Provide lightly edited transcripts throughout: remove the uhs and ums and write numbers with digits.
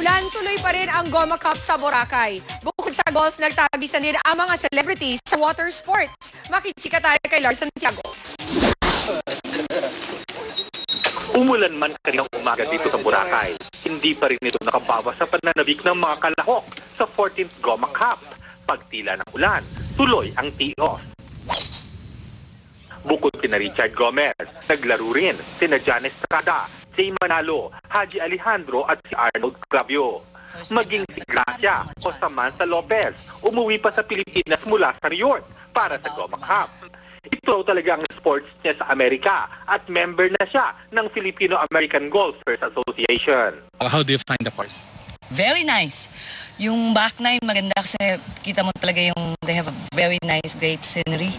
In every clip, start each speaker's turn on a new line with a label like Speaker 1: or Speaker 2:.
Speaker 1: Ulan, tuloy pa rin ang Goma Cup sa Boracay. Bukod sa golf, nagtagisan din ang mga celebrities sa water sports. Makichika tayo kay Lars Santiago.
Speaker 2: Umulan man kaninang umaga dito sa Boracay, hindi pa rin ito nakabawas sa pananabik ng mga kalahok sa 14th Goma Cup. Pagtila ng ulan, tuloy ang tee-off. Bukod kina Richard Gomez, naglaro rin sina Jan Estrada, Jay Manalo, Haji Alejandro at si Arnold Clavio. Maging si Gracia o Samantha Lopez, umuwi pa sa Pilipinas mula sa New York para sa Goma Cup. Ito talaga ang sports niya sa Amerika at member na siya ng Filipino-American Golfers Association.
Speaker 3: How do you find the course?
Speaker 4: Very nice. Yung back nine maganda kasi kita mo talaga yung they have a very nice, great scenery.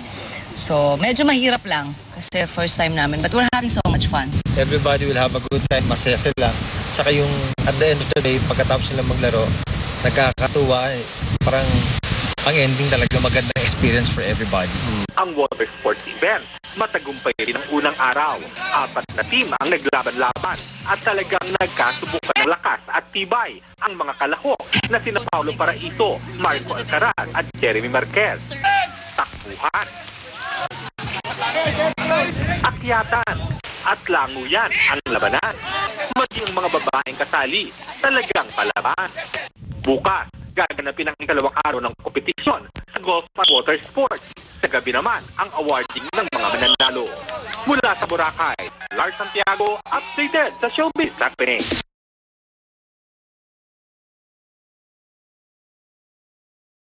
Speaker 4: So medyo mahirap lang kasi first time namin but we're having so much fun.
Speaker 5: Everybody will have a good time, masaya sila. Tsaka yung at the end of the day, pagkatapos sila maglaro, nagkakatuwa eh. Parang ang ending talaga magandang experience for everybody.
Speaker 2: Ang water sports event, matagumpay rin ang unang araw. 4 na team ang naglaban-laban at talagang nagkasubukan ng lakas at tibay ang mga kalahok na sina Paulo Paraiso, Marco Alcaraz at Jeremy Marquez. Takbuhan, akyatan at languyan ang labanan. Maging mga babaeng kasali, talagang palaban. Bukas, gaganapin ang ikalawang araw ng kompetisyon sa golf at water sports. Sa gabi naman ang awarding ng mga mananalo. Mula sa Boracay, Lars Santiago, updated sa Showbiz Happening.